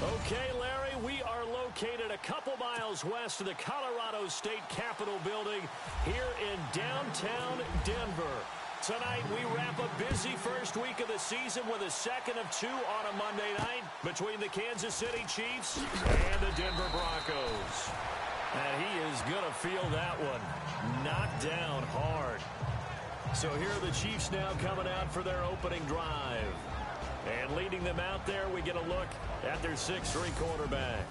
Okay, Larry, we are located a couple miles west of the Colorado State Capitol building here in downtown Denver. Tonight, we wrap a busy first week of the season with a second of two on a Monday night between the Kansas City Chiefs and the Denver Broncos. And he is going to feel that one knocked down hard. So here are the Chiefs now coming out for their opening drive. And leading them out there, we get a look at their 6'3" quarterback.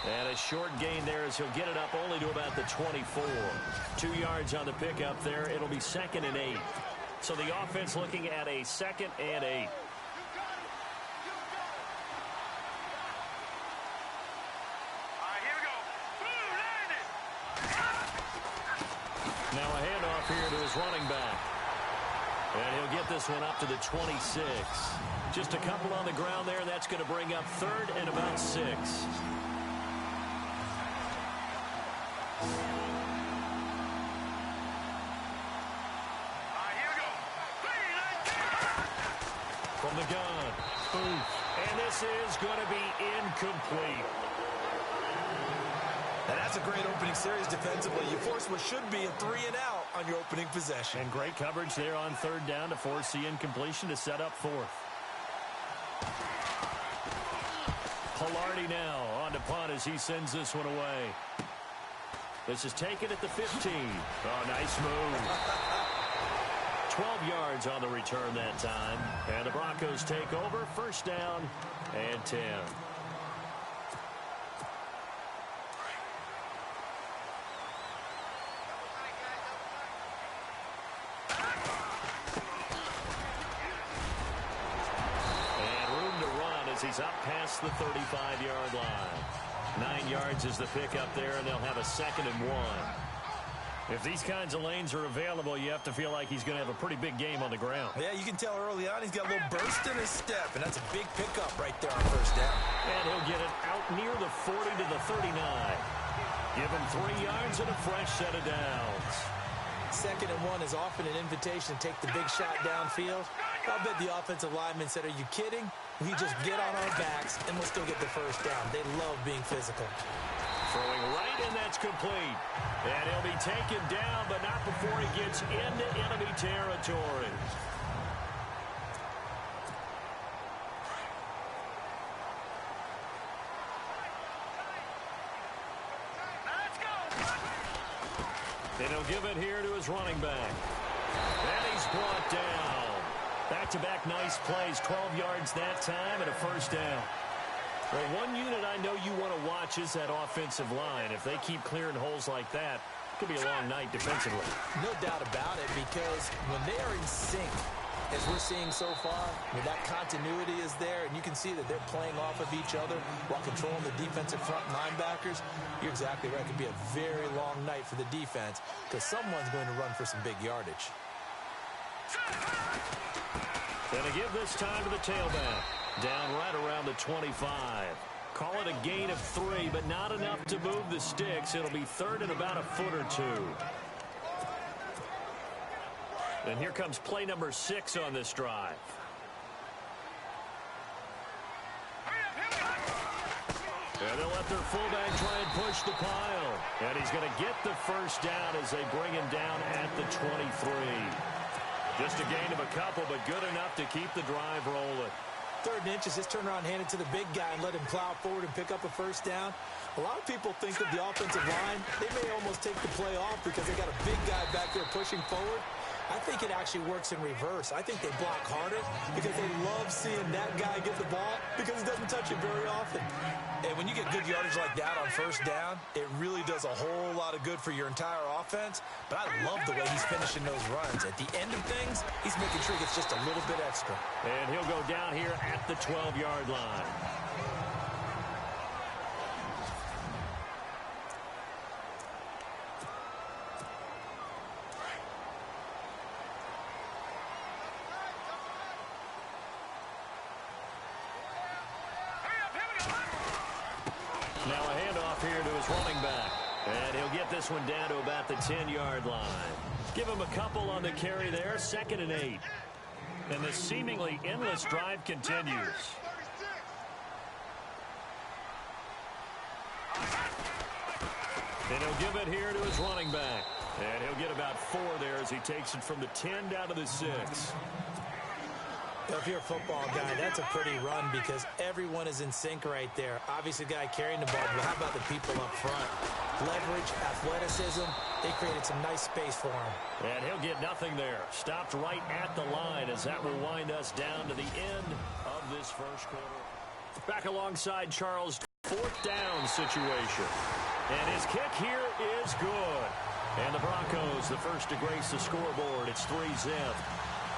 And a short gain there as he'll get it up only to about the 24. 2 yards on the pickup there. It'll be 2nd and 8. So the offense looking at a 2nd and 8. Now a handoff here to his running back. And he'll get this one up to the 26. Just a couple on the ground there. That's going to bring up 3rd and about 6. From the gun. And this is going to be incomplete. And that's a great opening series defensively. You force what should be a 3 and out on your opening possession. And great coverage there on 3rd down to force the incompletion to set up 4th. Pilardi now on to punt as he sends this one away. This is taken at the 15. Oh, nice move. 12 yards on the return that time. And the Broncos take over. 1st down and 10. He's up past the 35-yard line. 9 yards is the pickup there, and they'll have a 2nd and 1. If these kinds of lanes are available, you have to feel like he's going to have a pretty big game on the ground. Yeah, you can tell early on he's got a little burst in his step, and that's a big pickup right there on 1st down. And he'll get it out near the 40 to the 39. Give him 3 yards and a fresh set of downs. 2nd and 1 is often an invitation to take the big shot downfield. I'll bet the offensive lineman said, "Are you kidding? We just get on our backs and we'll still get the 1st down." They love being physical. Throwing right, and that's complete. And he'll be taken down, but not before he gets into enemy territory. And he'll give it here to his running back. And he's brought down. Back-to-back nice plays, 12 yards that time and a 1st down. Well, one unit I know you want to watch is that offensive line. If they keep clearing holes like that, it could be a long night defensively. No doubt about it, because when they are in sync, as we're seeing so far, that continuity is there, and you can see that they're playing off of each other while controlling the defensive front linebackers. You're exactly right. It could be a very long night for the defense because someone's going to run for some big yardage. Gonna give this time to the tailback. Down right around the 25. Call it a gain of 3, but not enough to move the sticks. It'll be 3rd and about a foot or 2. And here comes play number 6 on this drive. And they'll let their fullback try and push the pile. And he's going to get the 1st down as they bring him down at the 23. Just a gain of a couple, but good enough to keep the drive rolling. 3rd and inches, just turn around, hand it to the big guy and let him plow forward and pick up a 1st down. A lot of people think that the offensive line, they may almost take the play off because they got a big guy back there pushing forward. I think it actually works in reverse. I think they block harder because they love seeing that guy get the ball because he doesn't touch it very often. And when you get good yardage like that on 1st down, it really does a whole lot of good for your entire offense. But I love the way he's finishing those runs. At the end of things, he's making sure he gets just a little bit extra. And he'll go down here at the 12-yard line. get this one down to about the 10-yard line. Give him a couple on the carry there, 2nd and 8. And the seemingly endless drive continues. And he'll give it here to his running back. And he'll get about 4 there as he takes it from the 10 down to the 6. If you're a football guy, that's a pretty run because everyone is in sync right there. Obviously, the guy carrying the ball, but how about the people up front? Leverage, athleticism, they created some nice space for him. And he'll get nothing there. Stopped right at the line as that will wind us down to the end of this first quarter. Back alongside Charles, 4th down situation. And his kick here is good. And the Broncos, the first to grace the scoreboard. It's 3-zip.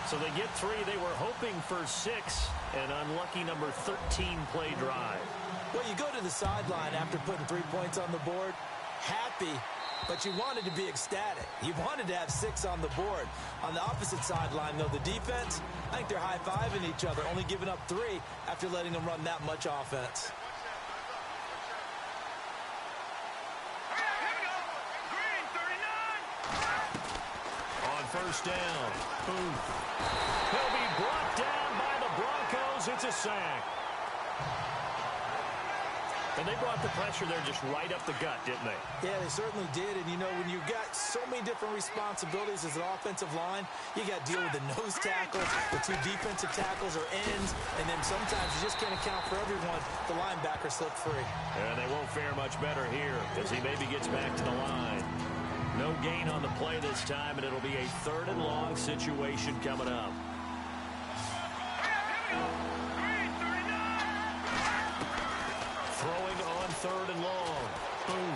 So they get 3. They were hoping for 6. An unlucky number 13 play drive. Well, you go to the sideline after putting 3 points on the board, happy, but you wanted to be ecstatic. You wanted to have 6 on the board. On the opposite sideline, though, the defense, I think they're high-fiving each other, only giving up 3 after letting them run that much offense. First down. Boom. He'll be brought down by the Broncos. It's a sack. And they brought the pressure there just right up the gut, didn't they? Yeah, they certainly did. And, you know, when you've got so many different responsibilities as an offensive line, you got to deal with the nose tackle, the 2 defensive tackles or ends, and then sometimes you just can't account for everyone. The linebacker slipped free. And they won't fare much better here as he maybe gets back to the line. No gain on the play this time, and it'll be a 3rd and long situation coming up. Throwing on 3rd and long. Boom.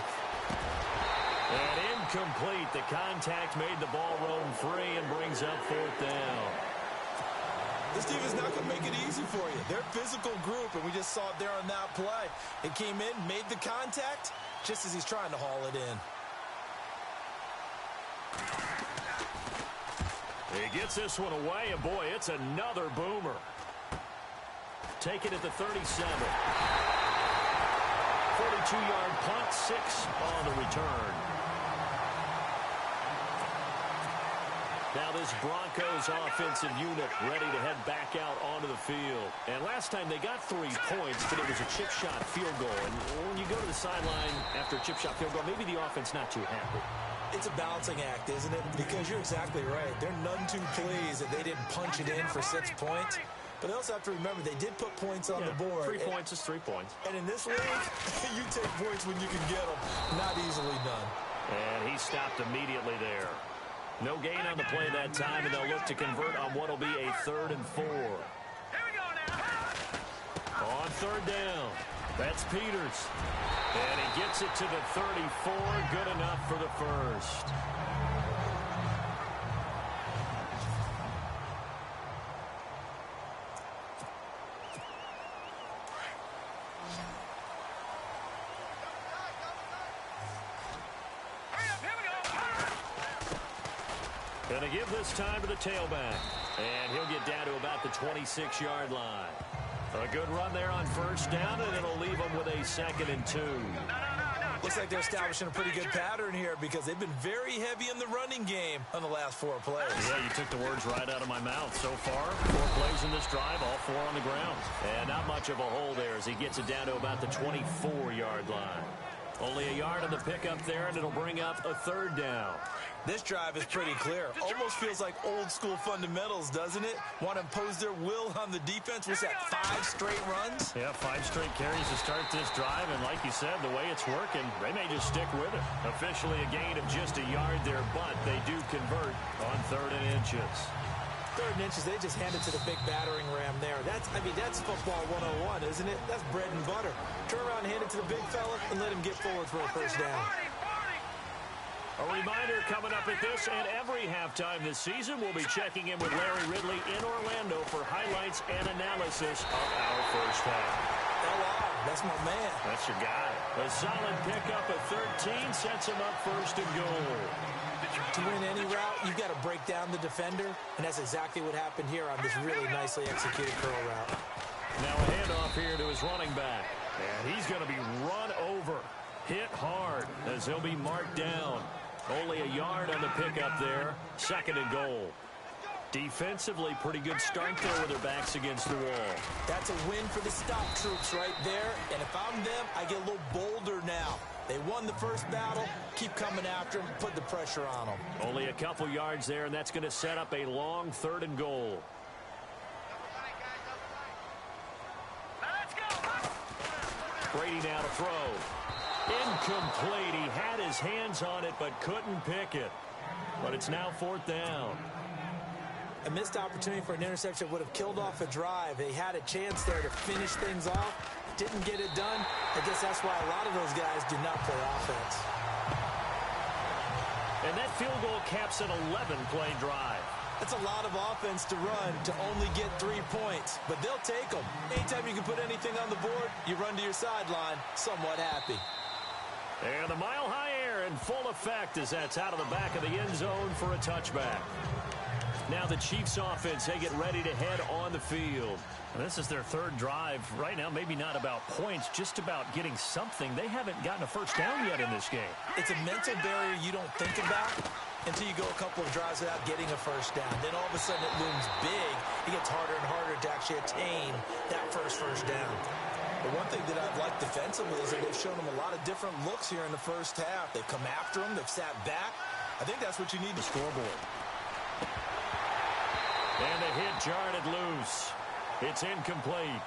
And incomplete. The contact made the ball roam free and brings up 4th down. This team is not going to make it easy for you. They're a physical group, and we just saw it there on that play. It came in, made the contact, just as he's trying to haul it in. He gets this one away, and boy, it's another boomer. Taken at the 37. 42-yard punt, 6 on the return. Now this Broncos offensive unit ready to head back out onto the field. And last time they got 3 points, but it was a chip shot field goal. And when you go to the sideline after a chip shot field goal, maybe the offense not too happy. It's a balancing act, isn't it? Because you're exactly right. They're none too pleased that they didn't punch it in for 6 points. But they also have to remember they did put points on the board. 3 points is 3 points. And in this league, you take points when you can get them. Not easily done. And he stopped immediately there. No gain on the play that time, and they'll look to convert on what will be a 3rd and 4. On 3rd down, that's Peters. And he gets it to the 34, good enough for the first. Gonna give this time to the tailback. And he'll get down to about the 26-yard line. A good run there on 1st down, and it'll leave them with a 2nd and 2. Looks like they're establishing a pretty good pattern here because they've been very heavy in the running game on the last 4 plays. Yeah, you took the words right out of my mouth. So far, 4 plays in this drive, all 4 on the ground. And not much of a hole there as he gets it down to about the 24-yard line. Only a yard on the pickup there, and it'll bring up a 3rd down. This drive is pretty clear. Almost feels like old-school fundamentals, doesn't it? Want to impose their will on the defense. What's that, 5 straight runs? Yeah, 5 straight carries to start this drive. And like you said, the way it's working, they may just stick with it. Officially a gain of just a yard there, but they do convert on 3rd and inches. 3rd and inches, they just hand it to the big battering ram there. That's football 101, isn't it? That's bread and butter. Turn around and hand it to the big fella and let him get forward for a 1st down. A reminder coming up at this and every halftime this season, we'll be checking in with Larry Ridley in Orlando for highlights and analysis of our first half. That's my man. That's your guy. A solid pickup of 13 sets him up 1st and goal. To win any route, you've got to break down the defender, and that's exactly what happened here on this really nicely executed curl route. Now a handoff here to his running back. And he's going to be run over. Hit hard as he'll be marked down. Only a yard on the pickup there. 2nd and goal. Defensively, pretty good start there with their backs against the wall. That's a win for the stop troops right there. And if I'm them, I get a little bolder now. They won the first battle. Keep coming after them. Put the pressure on them. Only a couple yards there, and that's going to set up a long 3rd and goal. Brady now to throw. Incomplete. He had his hands on it but couldn't pick it. But it's now 4th down. A missed opportunity for an interception would have killed off a drive. They had a chance there to finish things off. Didn't get it done. I guess that's why a lot of those guys do not play offense. And that field goal caps an 11-play drive. That's a lot of offense to run to only get 3 points, but they'll take them. Anytime you can put anything on the board, you run to your sideline somewhat happy. And the mile-high air in full effect as that's out of the back of the end zone for a touchback. Now the Chiefs offense, they get ready to head on the field. And this is their 3rd drive. Right now, maybe not about points, just about getting something. They haven't gotten a first down yet in this game. It's a mental barrier you don't think about until you go a couple of drives without getting a first down. Then all of a sudden it looms big. It gets harder and harder to actually attain that first down. But one thing that I've liked defensively is that they've shown them a lot of different looks here in the first half. They've come after them. They've sat back. I think that's what you need to scoreboard. And the hit jarred it loose. It's incomplete.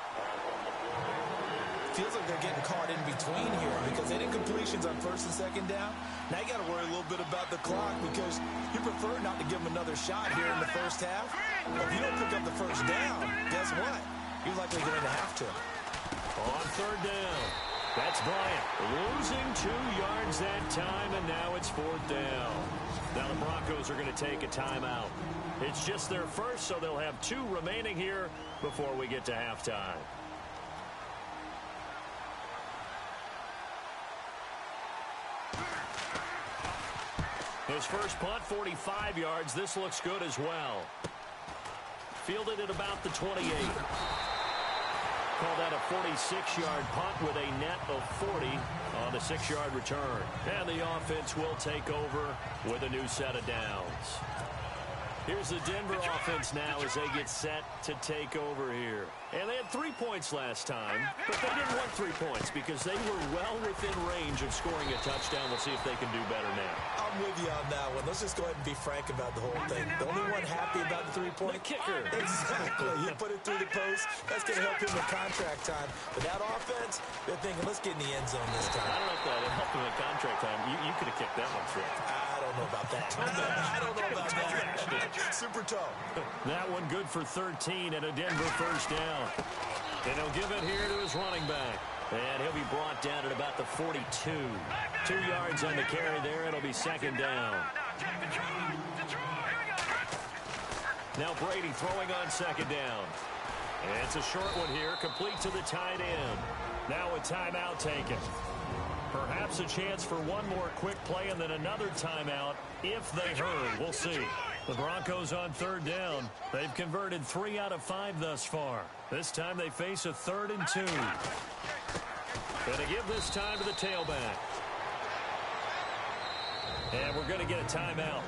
Feels like they're getting caught in between here because they didn't completions on 1st and 2nd down. Now you got to worry a little bit about the clock because you prefer not to give them another shot here in the first half. But if you don't pick up the first down, guess what? You're likely going to have to. On 3rd down. That's Bryant losing 2 yards that time, and now it's 4th down. Now the Broncos are going to take a timeout. It's just their first, so they'll have 2 remaining here before we get to halftime. His first punt, 45 yards. This looks good as well. Fielded at about the 28. Call that a 46-yard punt with a net of 40 on the 6-yard return. And the offense will take over with a new set of downs. Here's the Denver offense now as they get set to take over here. And they had 3 points last time, but they didn't want 3 points because they were well within range of scoring a touchdown. We'll see if they can do better now. I'm with you on that one. Let's just go ahead and be frank about the whole thing. The only one happy about the 3-point kicker. Exactly. You put it through the post. That's going to help him with contract time. But that offense, they're thinking, let's get in the end zone this time. I don't know if that helped him with contract time. You could have kicked that one through. I don't know about that. I don't know about that. Super tough. That one good for 13 and a Denver first down. And he'll give it here to his running back. And he'll be brought down at about the 42. 2 yards on the carry there. It'll be 2nd down. Now Brady throwing on 2nd down. And it's a short one here, complete to the tight end. Now a timeout taken. Perhaps a chance for one more quick play and then another timeout if they hurry. We'll see. The Broncos on 3rd down. They've converted 3 out of 5 thus far. This time they face a 3rd and 2. Going to give this time to the tailback. And we're going to get a timeout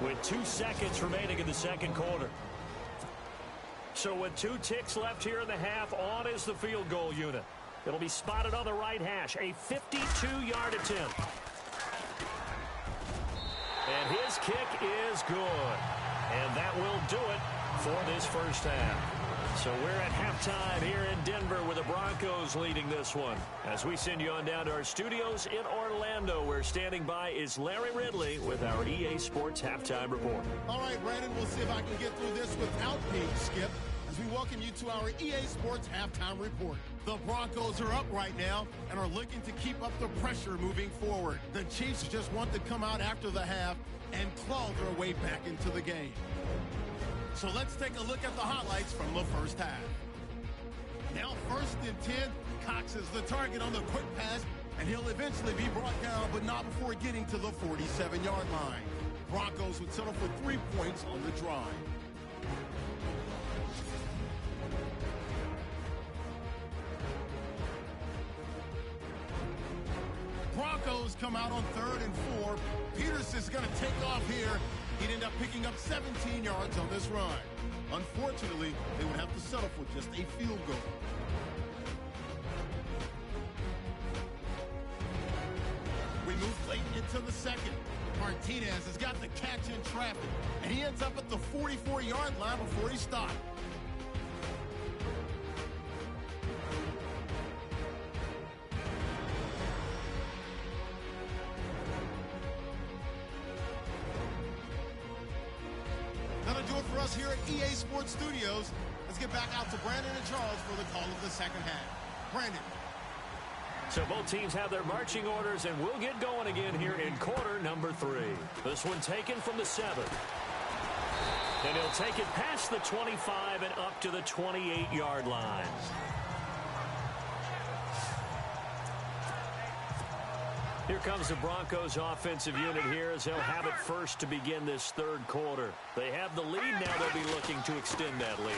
with 2 seconds remaining in the 2nd quarter. So with 2 ticks left here in the half, on is the field goal unit. It'll be spotted on the right hash. A 52-yard attempt. And his kick is good. And that will do it for this first half. So we're at halftime here in Denver with the Broncos leading this one. As we send you on down to our studios in Orlando, where standing by is Larry Ridley with our EA Sports Halftime Report. All right, Brandon, we'll see if I can get through this without Pete Skip as we welcome you to our EA Sports Halftime Report. The Broncos are up right now and are looking to keep up the pressure moving forward. The Chiefs just want to come out after the half and claw their way back into the game. So let's take a look at the highlights from the first half. Now 1st and 10, Cox is the target on the quick pass, and he'll eventually be brought down, but not before getting to the 47-yard line. Broncos would settle for 3 points on the drive. Broncos come out on 3rd and 4. Peterson's going to take off here. He'd end up picking up 17 yards on this run. Unfortunately, they would have to settle for just a field goal. We move late into the second. Martinez has got the catch in traffic, and he ends up at the 44-yard line before he stopped. That'll do it for us here at EA Sports Studios. Let's get back out to Brandon and Charles for the call of the second half. Brandon. So both teams have their marching orders, and we'll get going again here in quarter number 3. This one taken from the 7. And he'll take it past the 25 and up to the 28-yard line. Here comes the Broncos offensive unit here as they'll have it first to begin this third quarter. They have the lead now. They'll be looking to extend that lead.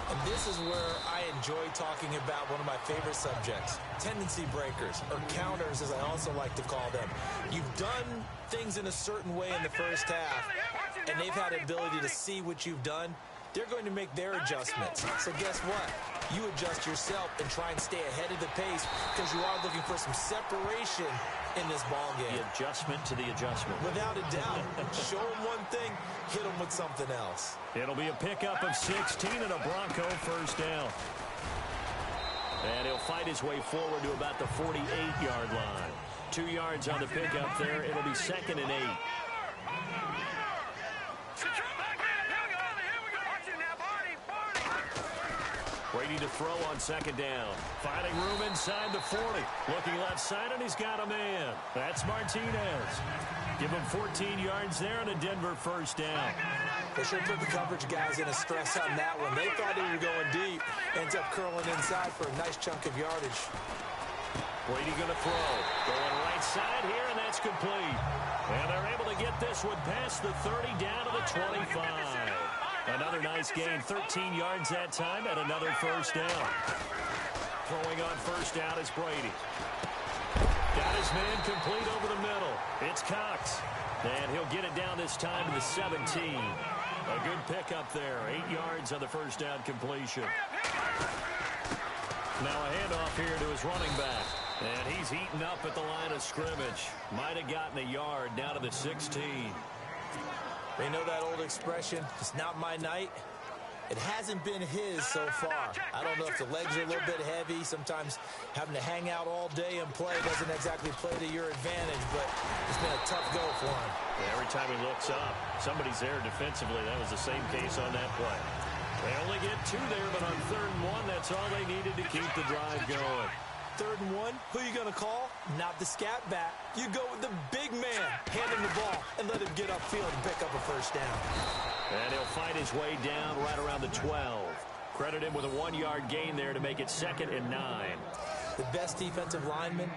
And this is where I enjoy talking about one of my favorite subjects, tendency breakers, or counters as I also like to call them. You've done things in a certain way in the first half, and they've had the ability to see what you've done. They're going to make their adjustments. So guess what? You adjust yourself and try and stay ahead of the pace because you are looking for some separation in this ball game. The adjustment to the adjustment. Without a doubt. Show them one thing, hit them with something else. It'll be a pickup of 16 and a Bronco first down. And he'll fight his way forward to about the 48-yard line. 2 yards on the pickup there. It'll be 2nd and 8. Brady to throw on 2nd down. Finding room inside the 40. Looking left side, and he's got a man. That's Martinez. Give him 14 yards there and a Denver first down. They sure put the coverage guys in a stress on that one. They thought they were going deep. Ends up curling inside for a nice chunk of yardage. Brady going to throw. Going right side here, and that's complete. And they're able to get this one past the 30 down to the 25. Another nice gain, 13 yards that time, and another first down. Throwing on first down is Brady. Got his man complete over the middle. It's Cox. And he'll get it down this time to the 17. A good pickup there. 8 yards on the first down completion. Now a handoff here to his running back. And he's eaten up at the line of scrimmage. Might have gotten a yard down to the 16. They know that old expression, it's not my night. It hasn't been his so far. I don't know if the legs are a little bit heavy. Sometimes having to hang out all day and play doesn't exactly play to your advantage, but it's been a tough go for him. Every time he looks up, somebody's there defensively. That was the same case on that play. They only get 2 there, but on 3rd and 1, that's all they needed to keep the drive going. 3rd and 1, who are you going to call? Not the scat back. You go with the big man. Hand him the ball and let him get upfield and pick up a first down. And he'll fight his way down right around the 12. Credit him with a 1-yard gain there to make it 2nd and 9. The best defensive linemen,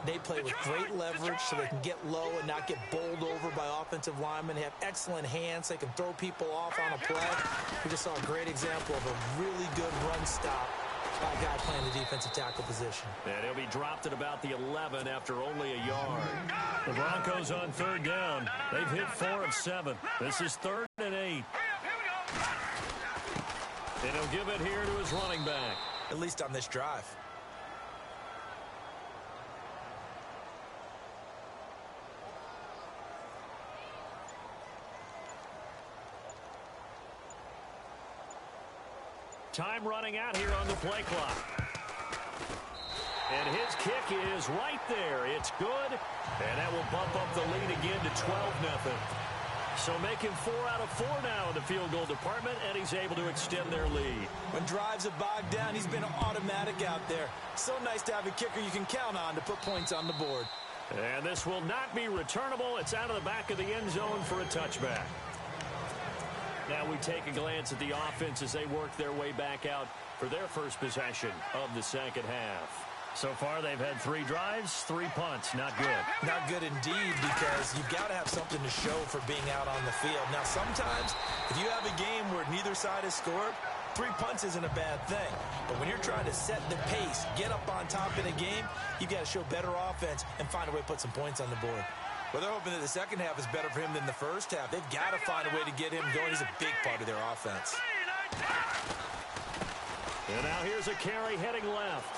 they play with great leverage so they can get low and not get bowled over by offensive linemen. They have excellent hands. They can throw people off on a play. We just saw a great example of a really good run stop by a guy playing the defensive tackle position. And he'll be dropped at about the 11 after only a yard. The Broncos on 3rd down. They've hit 4 of 7. This is 3rd and 8. And he'll give it here to his running back. At least on this drive. Time running out here on the play clock. And his kick is right there. It's good. And that will bump up the lead again to 12-0. So making 4 out of 4 now in the field goal department, and he's able to extend their lead. When drives are bogged down, he's been automatic out there. So nice to have a kicker you can count on to put points on the board. And this will not be returnable. It's out of the back of the end zone for a touchback. Now we take a glance at the offense as they work their way back out for their first possession of the second half. So far, they've had 3 drives, 3 punts. Not good. Not good indeed, because you've got to have something to show for being out on the field. Now, sometimes, if you have a game where neither side has scored, 3 punts isn't a bad thing. But when you're trying to set the pace, get up on top in a game, you've got to show better offense and find a way to put some points on the board. Well, they're hoping that the second half is better for him than the first half. They've got to find a way to get him going. He's a big part of their offense. And now here's a carry heading left.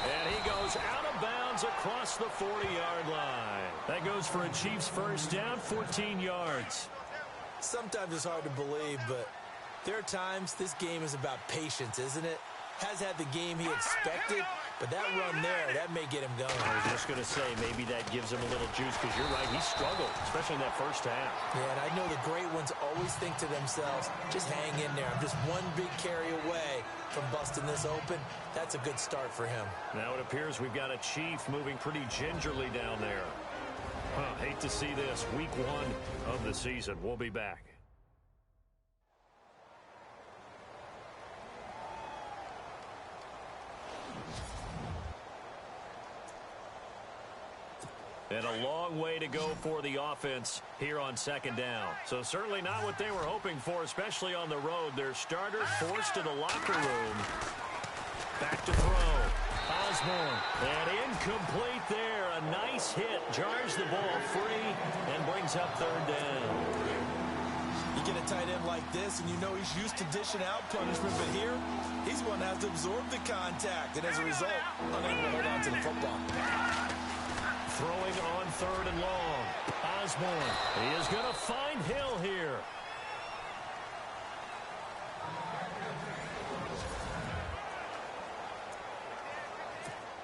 And he goes out of bounds across the 40-yard line. That goes for a Chiefs first down, 14 yards. Sometimes it's hard to believe, but there are times this game is about patience, isn't it? Has had the game he expected, but that run there, that may get him going. I was just going to say, maybe that gives him a little juice, because you're right, he struggled, especially in that first half. Yeah, and I know the great ones always think to themselves, just hang in there. I'm just one big carry away from busting this open. That's a good start for him. Now it appears we've got a Chief moving pretty gingerly down there. Hate to see this. Week 1 of the season. We'll be back. And a long way to go for the offense here on second down. So certainly not what they were hoping for, especially on the road. Their starter forced to the locker room. Back to throw. Osborne. And incomplete there. A nice hit. Jars the ball free and brings up third down. You get a tight end like this, and you know he's used to dishing out punishment, but here, he's one that has to absorb the contact, and as a result, unable to hold on to the football. Throwing on third and long. Osborne. He is going to find Hill here.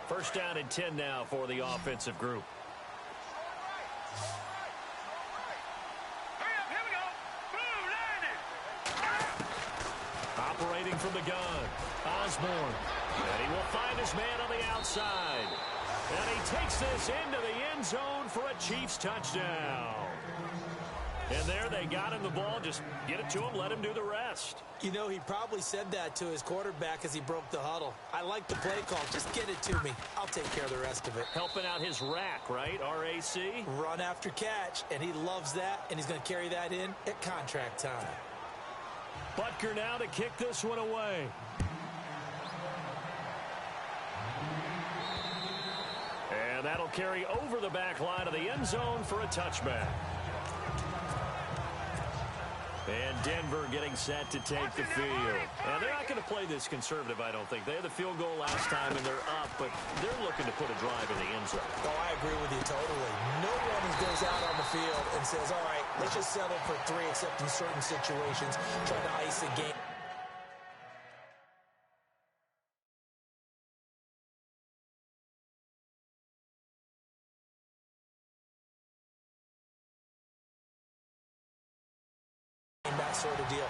First down and 10 now for the offensive group. Operating from the gun. Osborne. And he will find his man on the outside. And he takes this into the end zone for a Chiefs touchdown. And there they got him the ball. Just get it to him, let him do the rest. You know, he probably said that to his quarterback as he broke the huddle. I like the play call. Just get it to me. I'll take care of the rest of it. Helping out his rack, right? R-A-C? Run after catch, and he loves that, and he's going to carry that in at contract time. Butker now to kick this one away. And that'll carry over the back line of the end zone for a touchback. And Denver getting set to take the field. Now, they're not going to play this conservative, I don't think. They had the field goal last time, and they're up, but they're looking to put a drive in the end zone. Oh, I agree with you totally. No one goes out on the field and says, all right, let's just settle for 3, except in certain situations, trying to ice the game. That sort of deal.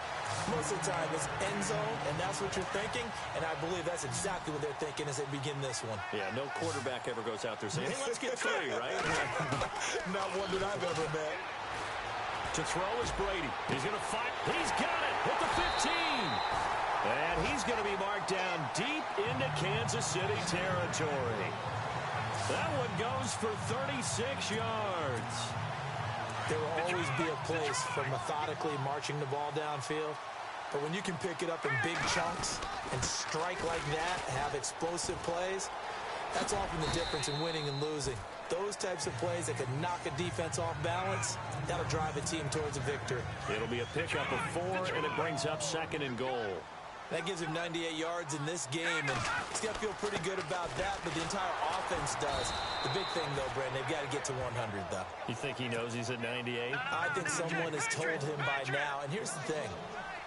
Most of the time it's end zone, and that's what you're thinking, and I believe that's exactly what they're thinking as they begin this one. Yeah, no quarterback ever goes out there saying, hey, let's get 3, right? Not one that I've ever met. To throw is Brady. He's going to fight. He's got it at the 15. And he's going to be marked down deep into Kansas City territory. That one goes for 36 yards. There will always be a place for methodically marching the ball downfield. But when you can pick it up in big chunks and strike like that, have explosive plays, that's often the difference in winning and losing. Those types of plays that can knock a defense off balance, that'll drive a team towards a victory. It'll be a pickup of 4, and it brings up second and goal. That gives him 98 yards in this game, and he's got to feel pretty good about that, but the entire offense does. The big thing, though, Brent, they've got to get to 100, though. You think he knows he's at 98? I think someone has told him by now, and here's the thing.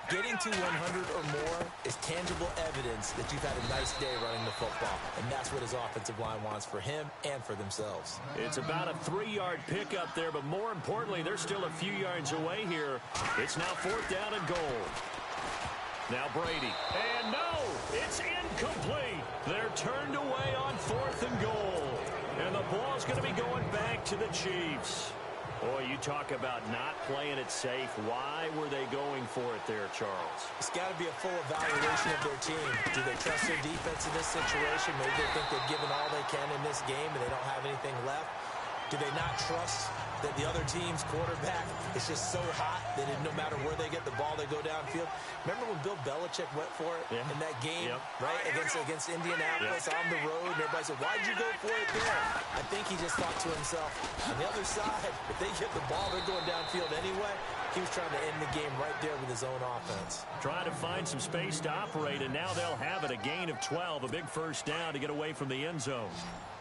Getting to 100 or more is tangible evidence that you've had a nice day running the football, and that's what his offensive line wants for him and for themselves. It's about a 3-yard pickup there, but more importantly, they're still a few yards away here. It's now 4th down and goal. Now Brady. And no, it's incomplete. They're turned away on 4th and goal. And the ball's going to be going back to the Chiefs. Boy, you talk about not playing it safe. Why were they going for it there, Charles? It's got to be a full evaluation of their team. Do they trust their defense in this situation? Maybe they think they've given all they can in this game and they don't have anything left. Do they not trust that the other team's quarterback is just so hot that no matter where they get the ball, they go downfield? Remember when Bill Belichick went for it in that game, right, against Indianapolis on the road, and everybody said, why'd you go for it there? I think he just thought to himself, on the other side, if they get the ball, they're going downfield anyway. He was trying to end the game right there with his own offense. Trying to find some space to operate, and now they'll have it, a gain of 12, a big first down to get away from the end zone.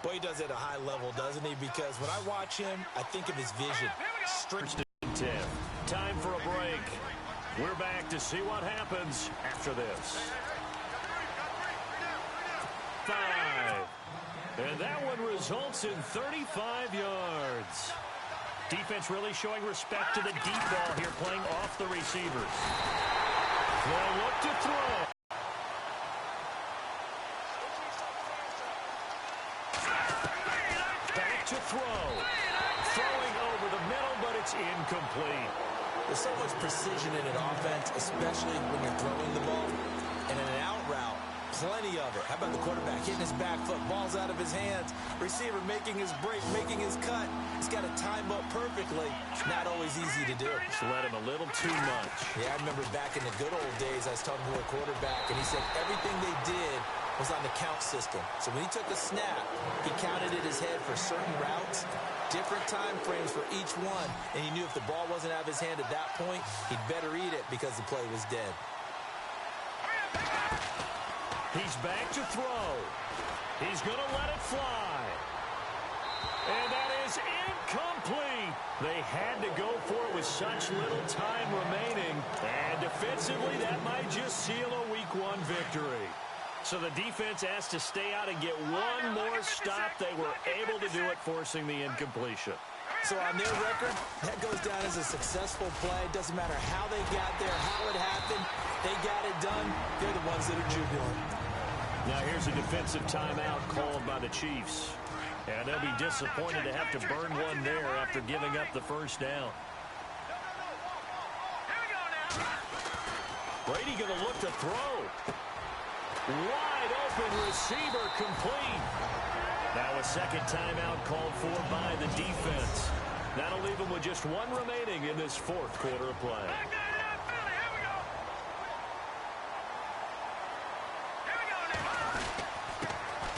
Boy, he does it at a high level, doesn't he? Because when I watch him, I think of his vision. Strict 10. Time for a break. We're back to see what happens after this. 5. And that one results in 35 yards. Defense really showing respect to the deep ball here, playing off the receivers. They'll look to throw. Back to throw. Throwing over the middle, but it's incomplete. There's so much precision in an offense, especially when you're throwing the ball. And in an out route, plenty of it. How about the quarterback hitting his back foot, ball's out of his hands, receiver making his break, making his cut. He's got to time up perfectly. Not always easy to do. Just let him a little too much. Yeah, I remember back in the good old days, I was talking to a quarterback, and he said everything they did was on the count system. So when he took a snap, he counted in his head for certain routes, different time frames for each one, and he knew if the ball wasn't out of his hand at that point, he'd better eat it because the play was dead. He's back to throw. He's going to let it fly. And that is incomplete. They had to go for it with such little time remaining. And defensively, that might just seal a Week 1 victory. So the defense has to stay out and get one more stop. They were able to do it, forcing the incompletion. So on their record, that goes down as a successful play. Doesn't matter how they got there, how it happened. They got it done. They're the ones that are jubilant. Now here's a defensive timeout called by the Chiefs. And they'll be disappointed to have to burn one there after giving up the first down. Brady going to look to throw. Wide open receiver complete. Now a second timeout called for by the defense. That'll leave them with just one remaining in this fourth quarter of play.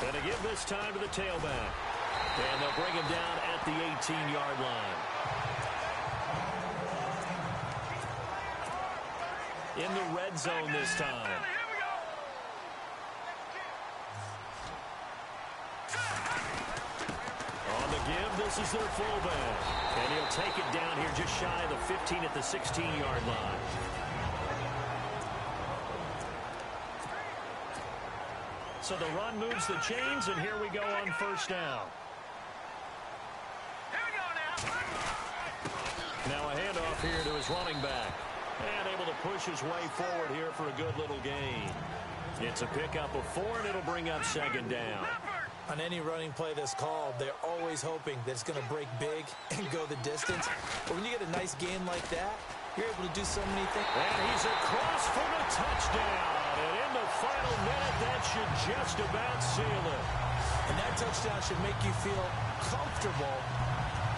And to give this time to the tailback. And they'll bring him down at the 18-yard line. In the red zone this time. On the give, this is their fullback. And he'll take it down here just shy of the 15 at the 16-yard line. So the run moves the chains, and here we go on first down. Now a handoff here to his running back. And able to push his way forward here for a good little gain. It's a pickup of 4, and it'll bring up second down. On any running play that's called, they're always hoping that it's going to break big and go the distance. But when you get a nice gain like that, you're able to do so many things. And he's across for the touchdown. And in the final minute, that should just about seal it. And that touchdown should make you feel comfortable.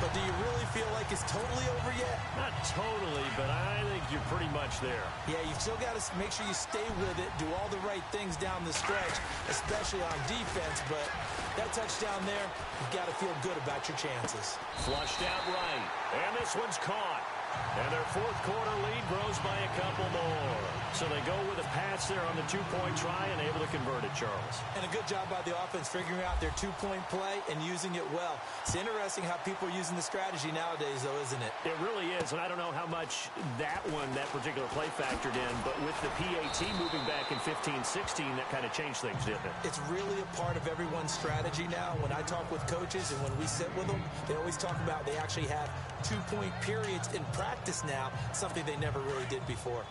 But do you really feel like it's totally over yet? Not totally, but I think you're pretty much there. Yeah, you've still got to make sure you stay with it, do all the right things down the stretch, especially on defense. But that touchdown there, you've got to feel good about your chances. Flushed out right. And this one's caught. And their fourth quarter lead grows by a couple more. So they go with a pass there on the two-point try and able to convert it, Charles. And a good job by the offense figuring out their two-point play and using it well. It's interesting how people are using the strategy nowadays, though, isn't it? It really is, and I don't know how much that particular play factored in, but with the PAT moving back in 15-16, that kind of changed things, didn't it? It's really a part of everyone's strategy now. When I talk with coaches and when we sit with them, they always talk about they actually have two-point periods in practice now, something they never really did before.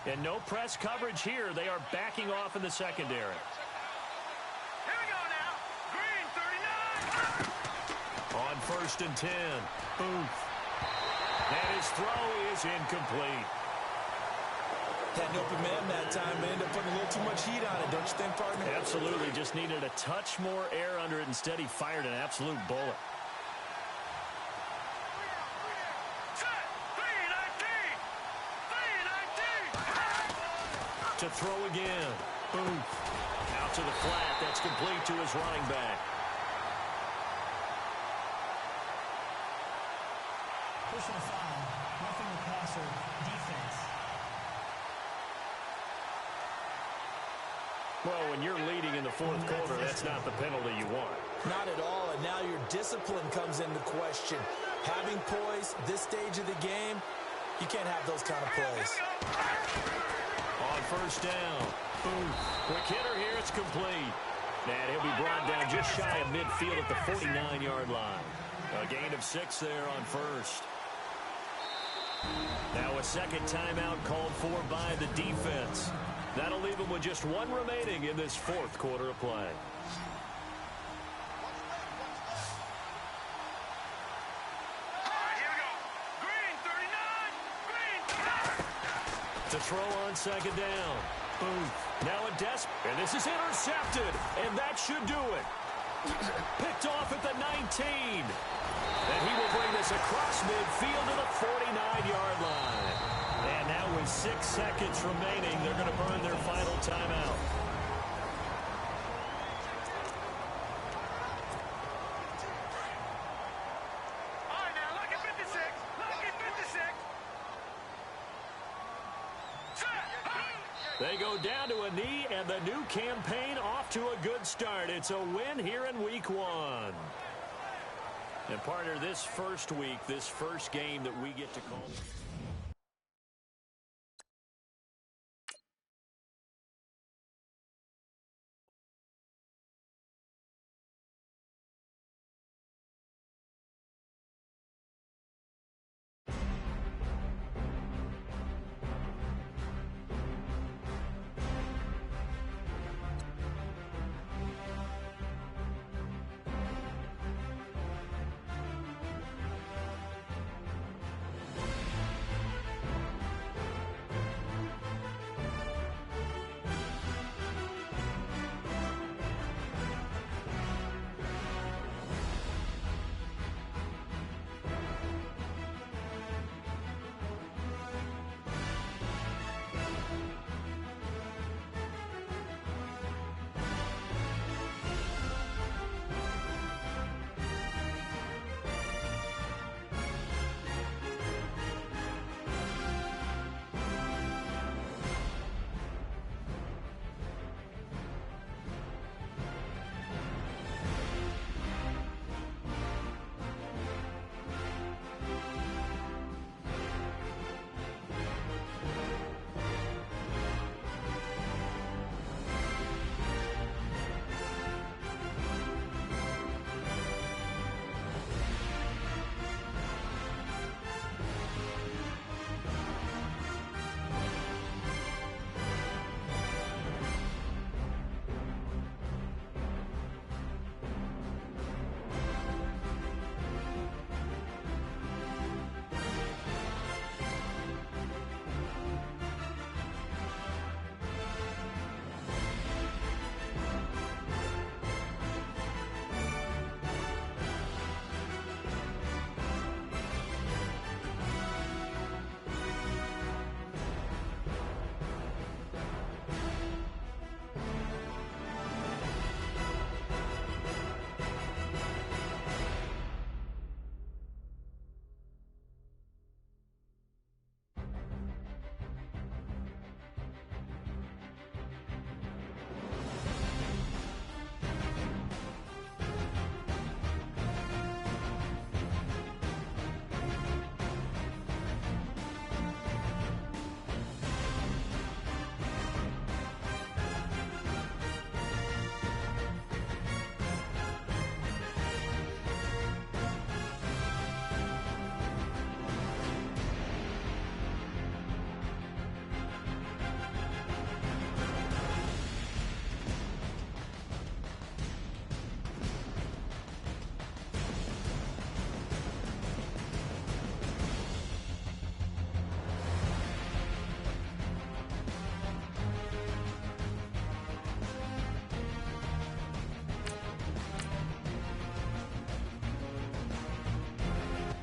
And no press coverage here. They are backing off in the secondary. Here we go now. Green 39. On 1st and 10. Booth. And his throw is incomplete. Had an open man that time, but ended up putting a little too much heat on it, don't you think, partner? Absolutely. Just needed a touch more air under it. Instead, he fired an absolute bullet. To throw again. Boom. Out to the flat. That's complete to his running back. Personal foul. Roughing the passer. Defense. Well, when you're leading in the fourth quarter, that's not the penalty you want. Not at all, and now your discipline comes into question. Having poise this stage of the game, you can't have those kind of plays. On first down. Boom. Quick hitter here. It's complete. And he'll be brought down just shy of midfield at the 49-yard line. A gain of 6 there on first. Now a second timeout called for by the defense. That'll leave them with just one remaining in this fourth quarter of play. To throw on second down. Boom. Now a and this is intercepted, and that should do it. Picked off at the 19. And he will bring this across midfield to the 49-yard line. And now with 6 seconds remaining, they're going to burn their final timeout. All right, now, look at 56. Look at 56. They go down to a knee, and the new campaign off to a good start. It's a win here in week 1. And partner, this first week, this first game that we get to call.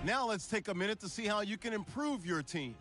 Now let's take a minute to see how you can improve your team.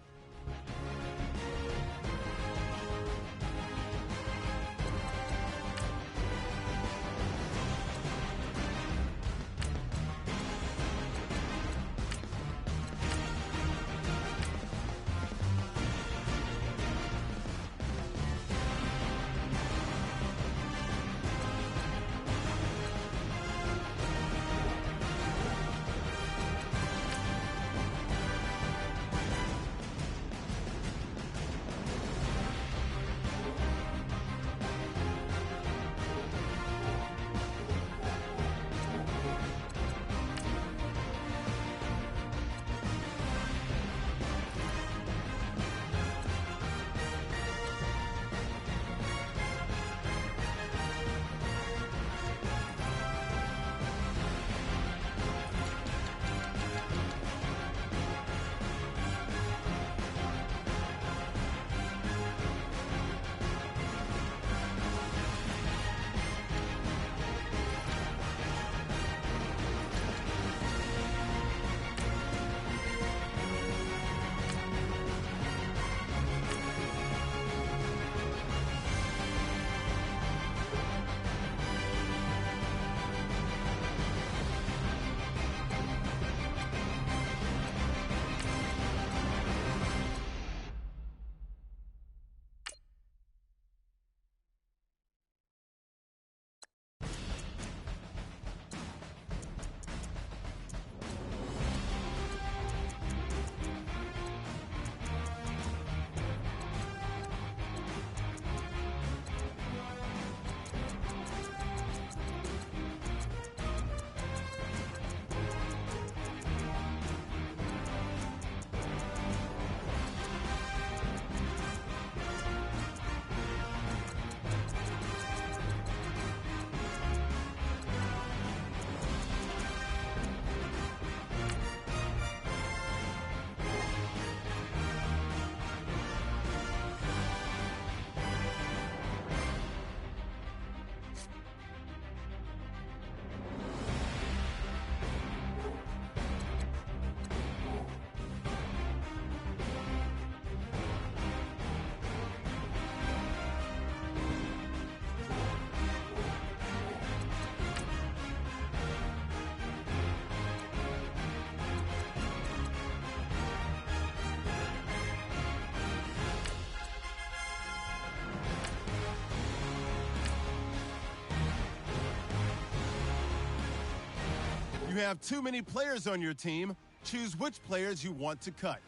You have too many players on your team. Choose which players you want to cut.